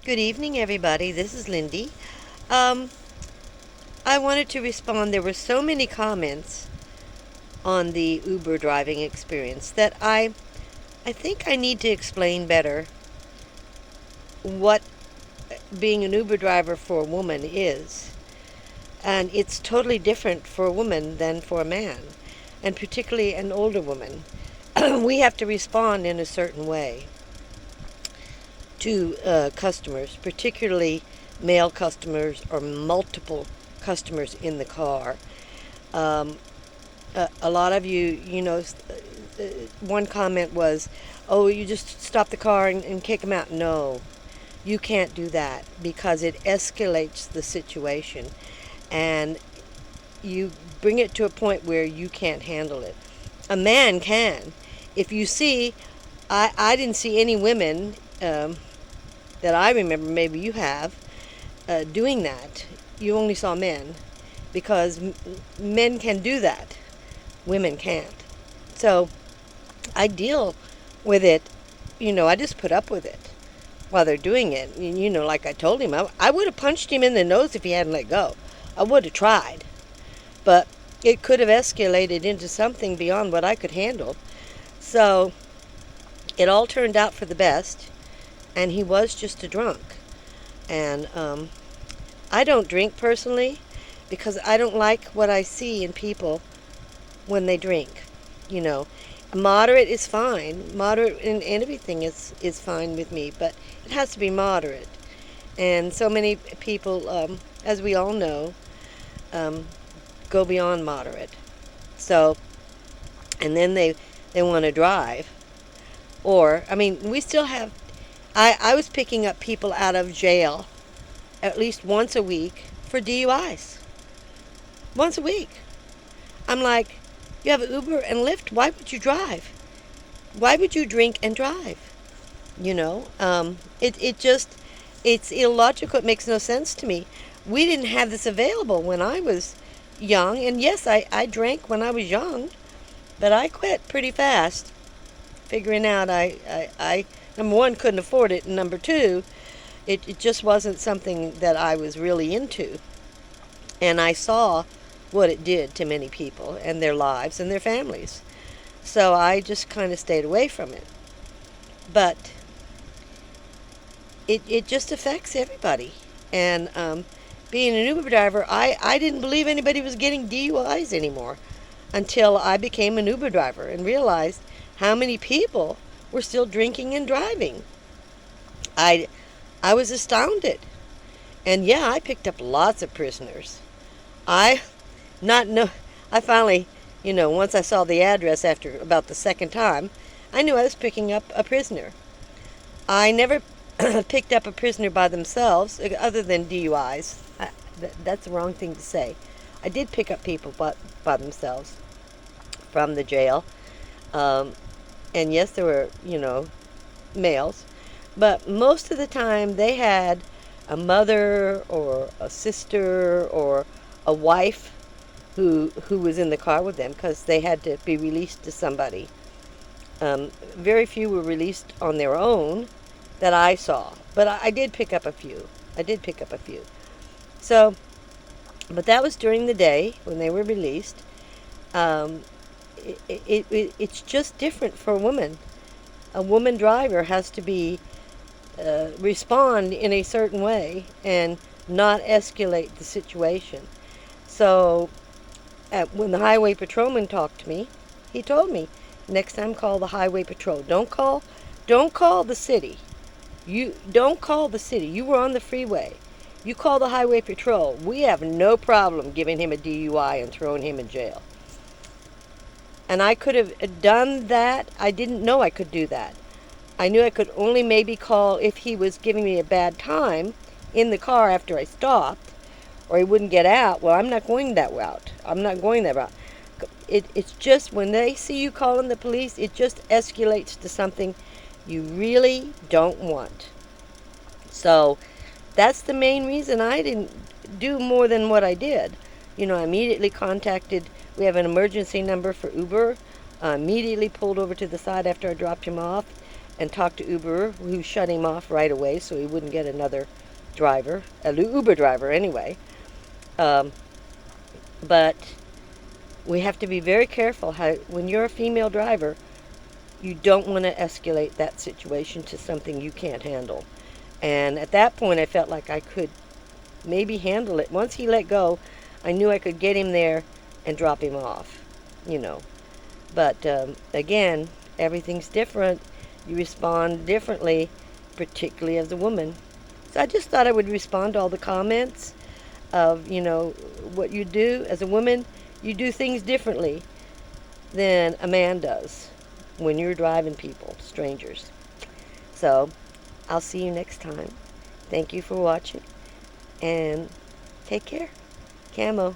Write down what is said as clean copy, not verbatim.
Good evening, everybody. This is Lindy. Um, I wanted to respond. There were so many comments on the Uber driving experience that I think I need to explain better what being an Uber driver for a woman is. And it's totally different for a woman than for a man, and particularly an older woman. We have to respond in a certain way to customers, particularly male customers or multiple customers in the car. Um, a lot of one comment was, oh, you just stop the car and kick them out. No, you can't do that because it escalates the situation and you bring it to a point where you can't handle it. A man can. If you see, I didn't see any women that I remember, maybe you have, doing that. You only saw men because men can do that, women can't. So I deal with it, I just put up with it while they're doing it. Like I told him, I would have punched him in the nose if he hadn't let go. I would have tried. But it could have escalated into something beyond what I could handle. So it all turned out for the best, and he was just a drunk. And I don't drink personally because I don't like what I see in people when they drink. You know, moderate is fine. Moderate in everything is fine with me, but it has to be moderate. And so many people, as we all know, um, go beyond moderate. So, and then they want to drive. Or, I mean, we still have. I was picking up people out of jail at least once a week for DUIs. Once a week. I'm like, you have Uber and Lyft. Why would you drive? Why would you drink and drive? It just, it's illogical. It makes no sense to me. We didn't have this available when I was young. And yes, I drank when I was young, but I quit pretty fast, figuring out I number one, couldn't afford it, and number two, it just wasn't something that I was really into. And I saw what it did to many people and their lives and their families. So I just kind of stayed away from it. But it just affects everybody. And being an Uber driver, I didn't believe anybody was getting DUIs anymore until I became an Uber driver and realized how many people were still drinking and driving. I, I was astounded. And yeah, I picked up lots of prisoners. I not know. I finally, once I saw the address after about the second time, I knew I was picking up a prisoner. I never picked up a prisoner by themselves, other than DUIs. That's the wrong thing to say. I did pick up people by themselves from the jail. Um, and yes, there were, males. But most of the time, they had a mother or a sister or a wife who was in the car with them because they had to be released to somebody. Very few were released on their own that I saw, but I did pick up a few. I did pick up a few. So, but that was during the day when they were released. Um, it's just different for a woman. A woman driver has to be respond in a certain way and not escalate the situation. So when the highway patrolman talked to me, he told me, next time call the highway patrol. Don't call the city. You don't call the city. You were on the freeway. You call the highway patrol. We have no problem giving him a DUI and throwing him in jail. And I could have done that. I didn't know I could do that. I knew I could only maybe call if he was giving me a bad time in the car after I stopped, or he wouldn't get out. Well, I'm not going that route. I'm not going that route. It's just when they see you calling the police, it just escalates to something you really don't want. So that's the main reason I didn't do more than what I did. I immediately contacted, we have an emergency number for Uber. I immediately pulled over to the side after I dropped him off and talked to Uber, who shut him off right away so he wouldn't get another driver, a Uber driver anyway. Um, but we have to be very careful how, when you're a female driver, you don't want to escalate that situation to something you can't handle. And at that point, I felt like I could maybe handle it. Once he let go, I knew I could get him there and drop him off, you know. But again, everything's different. You respond differently, particularly as a woman. So I just thought I would respond to all the comments of, what you do as a woman. You do things differently than a man does when you're driving people, strangers. So I'll see you next time. Thank you for watching and take care. Camo.